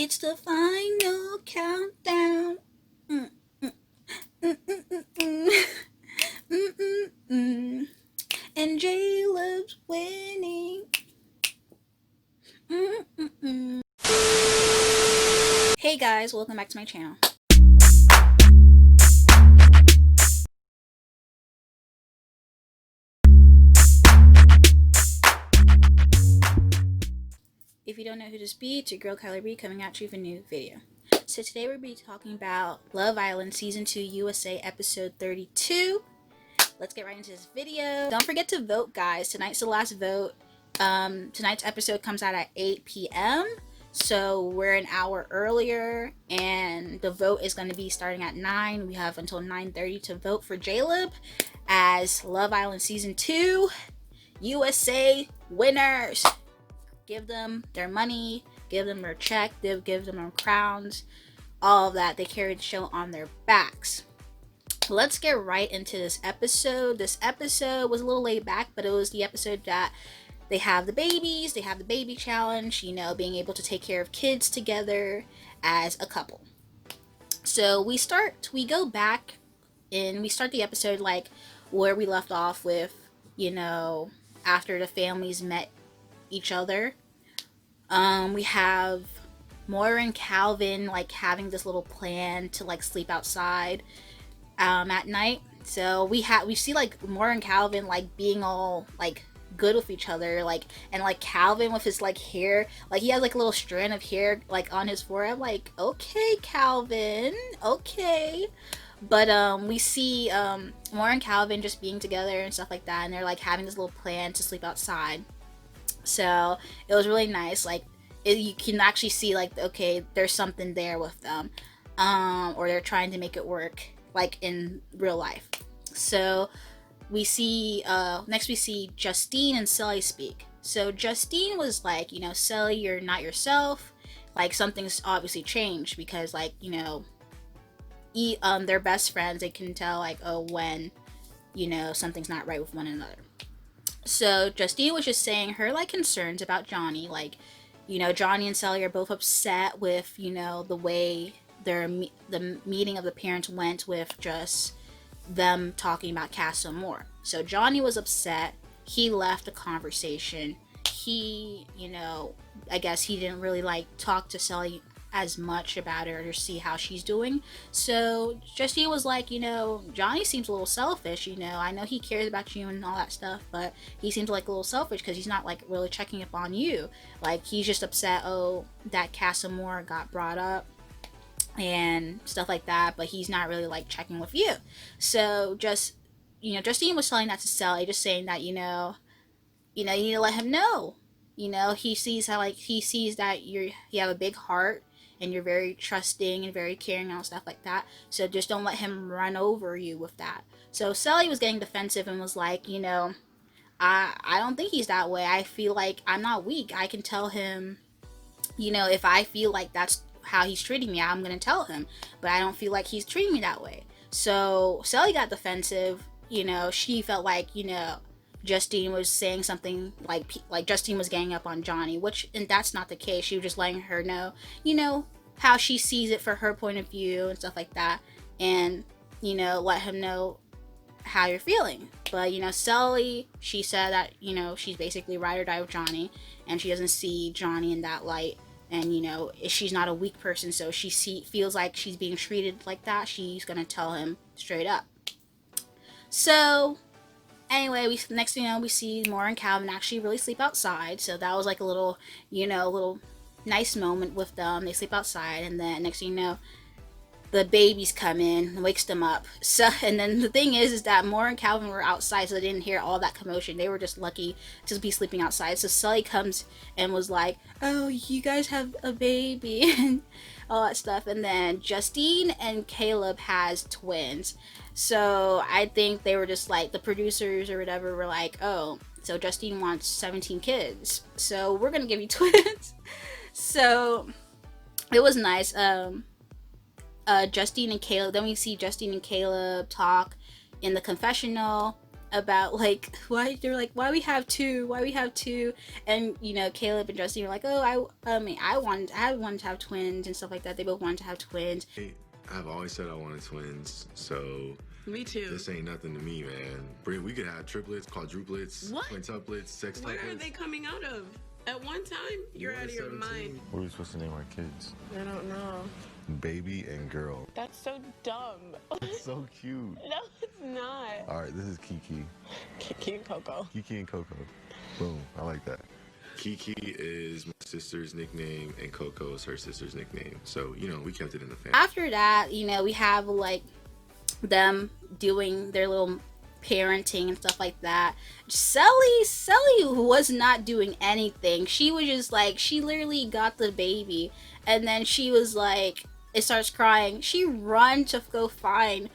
It's the final countdown. Mm, mm, mm, mm, mm, mm. Mm, mm, mm. And Caleb's winning. Mm, mm, mm. Hey guys, welcome back to my channel. If you don't know who this be, it's your girl KylerB coming at you with a new video. So today we'll be talking about Love Island Season 2 USA Episode 32. Let's get right into this video. Don't forget to vote, guys. Tonight's the last vote. Tonight's episode comes out at 8 p.m. So we're an hour earlier, and the vote is going to be starting at 9. We have until 9:30 to vote for KylerB as Love Island Season 2 USA winners. Give them their money, give them their check, give them their crowns, all of that. They carry the show on their backs. Let's get right into this episode. This episode was a little laid back, but it was the episode that they have the babies, they have the baby challenge, being able to take care of kids together as a couple. So we go back and we start the episode like where we left off with, after the families met each other. We have Moira and Calvin like having this little plan to like sleep outside at night. So we see like Moira and Calvin like being all like good with each other, like, and like Calvin with his like hair, like he has like a little strand of hair like on his forehead. Like, okay, Calvin, okay. But we see Moira and Calvin just being together and stuff like that, and they're like having this little plan to sleep outside. So it was really nice. Like you can actually see like, okay, there's something there with them, or they're trying to make it work like in real life. So we see next we see Justine and Sally speak. So Justine was like, Sally, you're not yourself. Like something's obviously changed because like they're best friends. They can tell like, oh, when something's not right with one another. So Justine was just saying her like concerns about Johnny, like, Johnny and Sally are both upset with, the way the meeting of the parents went with just them talking about Castle more. So Johnny was upset. He left the conversation. He, I guess he didn't really like talk to Sally as much about her to see how she's doing. So Justine was like, Johnny seems a little selfish. I know he cares about you and all that stuff, but he seems like a little selfish because he's not like really checking up on you. Like he's just upset, oh, that Casamore got brought up and stuff like that, but he's not really like checking with you. So Justine was telling that to Sally, just saying that you need to let him know. He sees that you have a big heart and you're very trusting and very caring and all stuff like that. So just don't let him run over you with that. So Sally was getting defensive and was like, I don't think he's that way. I feel like I'm not weak. I can tell him, if I feel like that's how he's treating me, I'm going to tell him. But I don't feel like he's treating me that way. So Sally got defensive. She felt like, Justine was saying something like Justine was ganging up on Johnny, and that's not the case. She was just letting her know, how she sees it for her point of view and stuff like that, and let him know how you're feeling. But Sally, she said that she's basically ride or die with Johnny, and she doesn't see Johnny in that light, and she's not a weak person, so she feels like she's being treated like that. She's gonna tell him straight up. So anyway, next thing we see Moira and Calvin actually really sleep outside. So that was like a little, little nice moment with them. They sleep outside, and then next thing the babies come in and wakes them up. So, and then the thing is that Moira and Calvin were outside, so they didn't hear all that commotion. They were just lucky to be sleeping outside. So Sully comes and was like, "Oh, you guys have a baby," and all that stuff. And then Justine and Caleb has twins. So I think they were just like, the producers or whatever were like, oh, so Justine wants 17 kids, so we're gonna give you twins. So it was nice. Justine and Caleb, then we see Justine and Caleb talk in the confessional. about like why they're like why we have two, and you know Caleb and Justine were like, oh, I mean I wanted to have twins and stuff like that. They both wanted to have twins. I've always said I wanted twins, so me too. This ain't nothing to me, man. We could have triplets, quadruplets, quintuplets, sextuplets. Where are they coming out of? At one time, you're out of your mind. What are we supposed to name our kids? I don't know. Baby and girl. That's so dumb. It's so cute. No, it's not. All right, this is Kiki. Kiki and Coco. Kiki and Coco. Boom, I like that. Kiki is my sister's nickname, and Coco is her sister's nickname. So, you know, we kept it in the family. After that, you know, we have like them doing their little parenting and stuff like that. Sally was not doing anything. She was just like, she literally got the baby, and then she was like, it starts crying. She ran to go find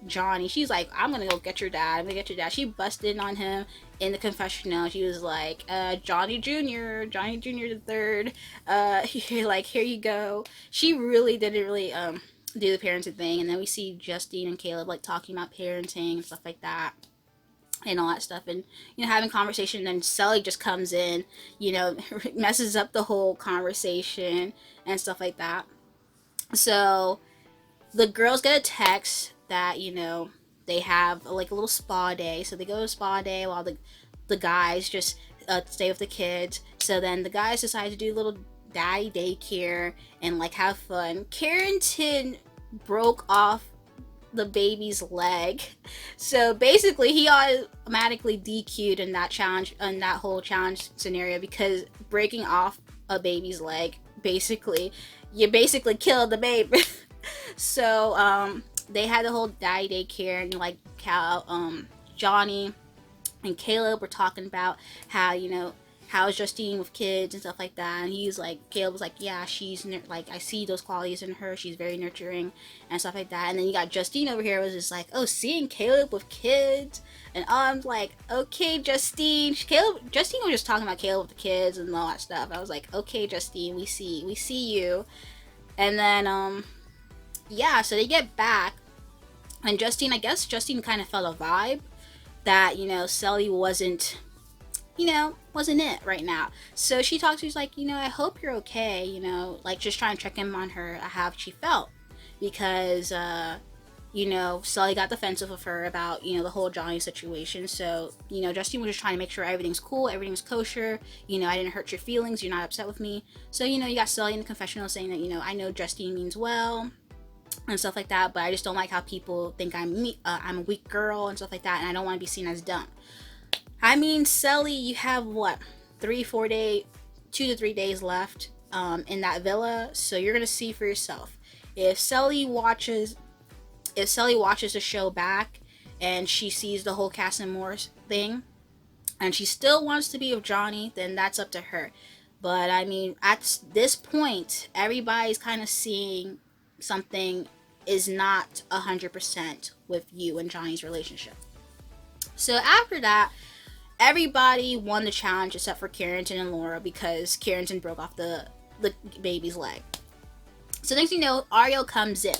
Johnny. She's like, I'm gonna go get your dad. She busted in on him in the confessional. She was like, Johnny Jr. the third. Like, here you go. She really didn't really do the parenting thing. And then we see Justine and Caleb like talking about parenting and stuff like that and all that stuff, and you know, having conversation. And then Sally just comes in, you know, messes up the whole conversation and stuff like that. So the girls get a text that, you know, they have like a little spa day. So they go to spa day while the guys just stay with the kids. So then the guys decide to do a little daddy daycare and like have fun. Carrington broke off the baby's leg, so basically he automatically DQ'd in that challenge, in that whole challenge scenario, because breaking off a baby's leg, you basically killed the baby. So they had the whole daddy daycare, and like Johnny and Caleb were talking about how, you know, how's Justine with kids and stuff like that. And he's like, Caleb was like, yeah, she's like, I see those qualities in her. She's very nurturing and stuff like that. And then you got Justine over here was just like, oh, seeing Caleb with kids. And I'm like, okay, Justine. Justine was just talking about Caleb with the kids and all that stuff. I was like, okay, Justine, we see you. And then yeah, so they get back, and Justine kind of felt a vibe that, you know, Sally wasn't it right now. So she talks to, she's like, you know, I hope you're okay, you know, like just trying to check in on her, how she felt, because you know, Sally got defensive of her about, you know, the whole Johnny situation. So, you know, Justine was just trying to make sure everything's cool, everything's kosher, you know, I didn't hurt your feelings, you're not upset with me. So, you know, you got Sally in the confessional saying that, you know, I know Justine means well and stuff like that, but I just don't like how people think I'm a weak girl and stuff like that, and I don't want to be seen as dumb. I mean, Sally, you have what, 2 to 3 days left in that villa, so you're gonna see for yourself. If Sally watches the show back and she sees the whole Cass and Morris thing, and she still wants to be with Johnny, then that's up to her. But I mean, at this point, everybody's kind of seeing something is not 100% with you and Johnny's relationship. So after that, everybody won the challenge except for Carrington and Laura, because Carrington broke off the baby's leg. So next thing you know, Ariel comes in.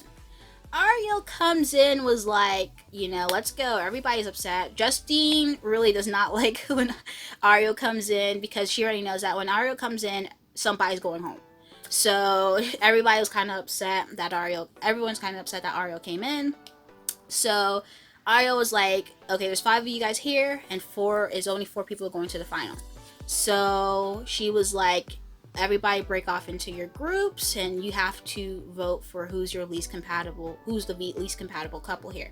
Was like, you know, let's go. Everybody's upset. Justine really does not like when Ariel comes in, because she already knows that when Ariel comes in, somebody's going home. So everybody was kind of upset that everyone's kind of upset that Ariel came in. So Ariel was like, okay, there's 5 of you guys here, and only 4 people going to the final. So she was like, everybody break off into your groups, and you have to vote for who's the least compatible couple here.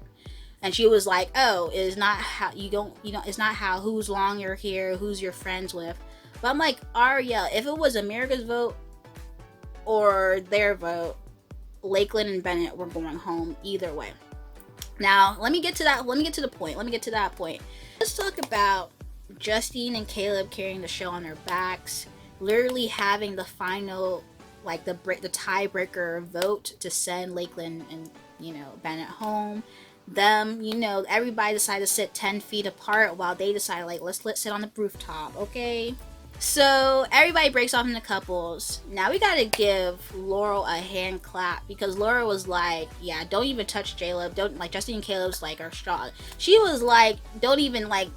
And she was like, oh, it's not how it's not how who's long you're here, who's you're friends with. But I'm like, Ariel, if it was America's vote or their vote, Lakeland and Bennett were going home either way. Now, let me get to that point. Let's talk about Justine and Caleb carrying the show on their backs, literally having the final, like the tiebreaker vote to send Lakeland and, you know, Bennett home. Them, you know, everybody decided to sit 10 feet apart while they decided, like, let's sit on the rooftop, okay? So everybody breaks off into couples. Now we gotta give Laurel a hand clap because Laurel was like, yeah, don't even touch Caleb. Don't, like, Justine and Caleb's like are strong. She was like, don't even like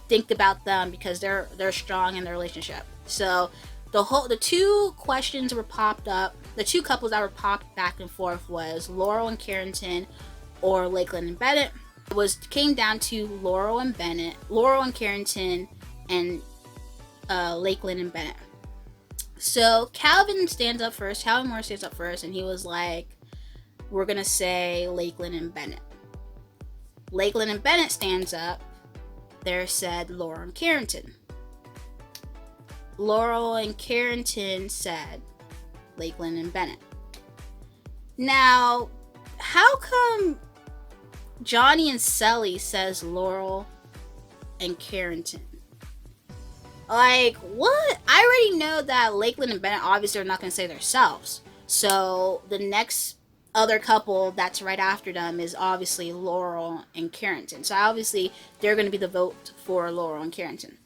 think about them because they're strong in their relationship. So the two questions were popped up. The two couples that were popped back and forth was Laurel and Carrington or Lakeland and Bennett. Came down to Laurel and Carrington, and Lakeland and Bennett. So Calvin Moore stands up first, and he was like, we're gonna say Lakeland and Bennett. Lakeland and Bennett stands up. There said Laurel and Carrington. Laurel and Carrington said Lakeland and Bennett. Now, how come Johnny and Sally says Laurel and Carrington? Like, what? I already know that Lakeland and Bennett obviously are not going to say themselves. So the next other couple that's right after them is obviously Laurel and Carrington. So obviously they're going to be the vote for Laurel and Carrington.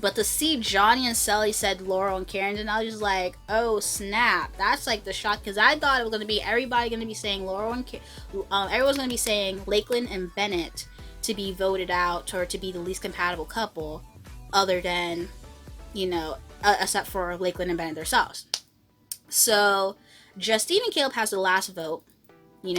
But to see Johnny and Sally said Laurel and Carrington, I was just like, oh snap. That's like the shock, because I thought it was going to be everybody going to be saying everyone's going to be saying Lakeland and Bennett to be voted out or to be the least compatible couple, other than, except for Lakeland and Bennett themselves. So Justine and Caleb has the last vote.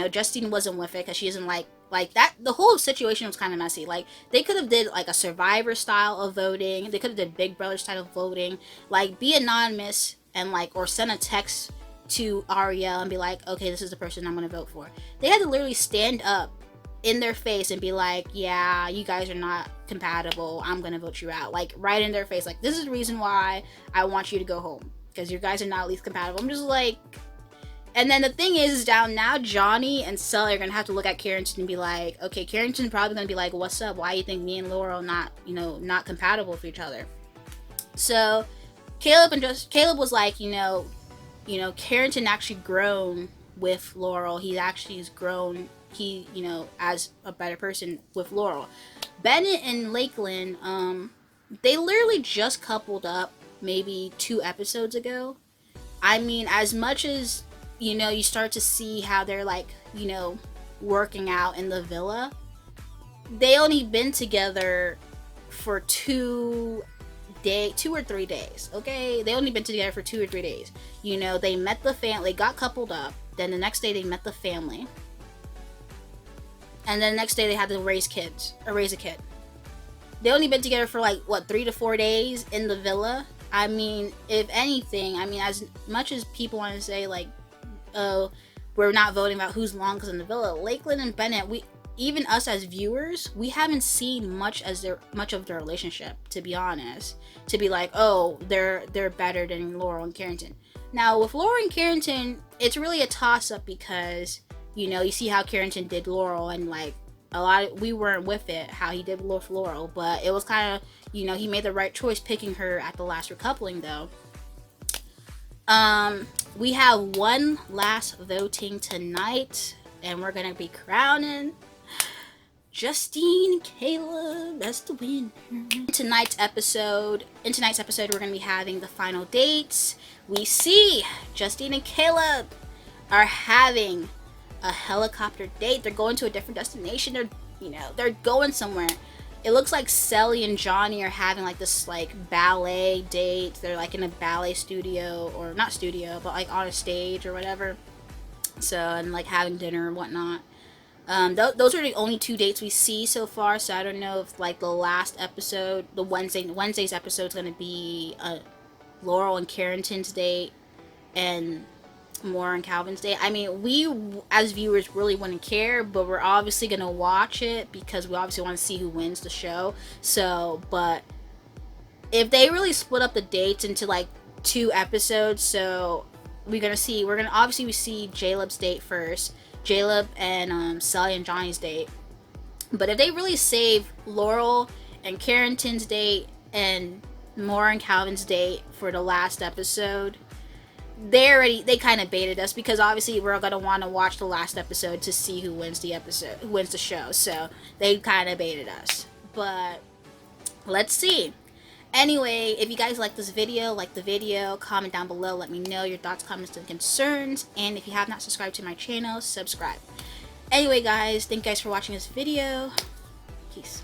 Justine wasn't with it because she isn't like that. The whole situation was kind of messy. Like, they could have did like a Survivor style of voting. They could have did Big Brother style of voting. Like, be anonymous and or send a text to Ariel and be like, okay, this is the person I'm going to vote for. They had to literally stand up in their face and be like, yeah, you guys are not compatible, I'm gonna vote you out. Like, right in their face, like, this is the reason why I want you to go home, because you guys are not at least compatible. I'm just like, and then the thing is down now, Johnny and Sally are gonna have to look at Carrington and be like, okay, Carrington's probably gonna be like, what's up, why do you think me and Laurel not compatible with each other? So Caleb was like, Carrington actually grown with Laurel. He's grown, as a better person with Laurel. Bennett and Lakeland, they literally just coupled up maybe 2 episodes ago. I mean, as much as, you start to see how they're working out in the villa, they only been together for 2 or 3 days, okay? They only been together for 2 or 3 days. They met the family, got coupled up, then the next day they met the family. And then the next day they had to raise a kid. They only been together for 3 to 4 days in the villa. I mean, if anything, as much as people want to say we're not voting about who's longest in the villa, Lakeland and Bennett, even us as viewers, we haven't seen much of their relationship, to be honest. To be like, oh, they're better than Laurel and Carrington. Now with Laurel and Carrington, it's really a toss up because you see how Carrington did Laurel, and we weren't with it, how he did Laurel, but it was kind of, he made the right choice picking her at the last recoupling, though. We have one last voting tonight, and we're gonna be crowning Justine and Caleb as the winner. In tonight's episode, we're gonna be having the final dates. We see Justine and Caleb are having a helicopter date. They're going to a different destination. They're going somewhere. It looks like Sally and Johnny are having this ballet date. They're in a ballet studio, or not studio, but on a stage or whatever. So, and having dinner and whatnot. Those are the only 2 dates we see so far. So I don't know if the last episode, the Wednesday's episode, is gonna be Laurel and Carrington's date and Moore and Calvin's date. I mean, we as viewers really wouldn't care, but we're obviously gonna watch it because we obviously want to see who wins the show. So, but if they really split up the dates into 2 episodes, so we see Caleb's date first, Caleb and Sally and Johnny's date. But if they really save Laurel and Carrington's date and Moore and Calvin's date for the last episode, they kind of baited us, because obviously we're gonna want to watch the last episode to see who wins the show. So they kind of baited us, but let's see. Anyway, if you guys like this video, like the video, comment down below, let me know your thoughts, comments, and concerns, and if you have not subscribed to my channel, subscribe. Anyway guys, thank you guys for watching this video. Peace.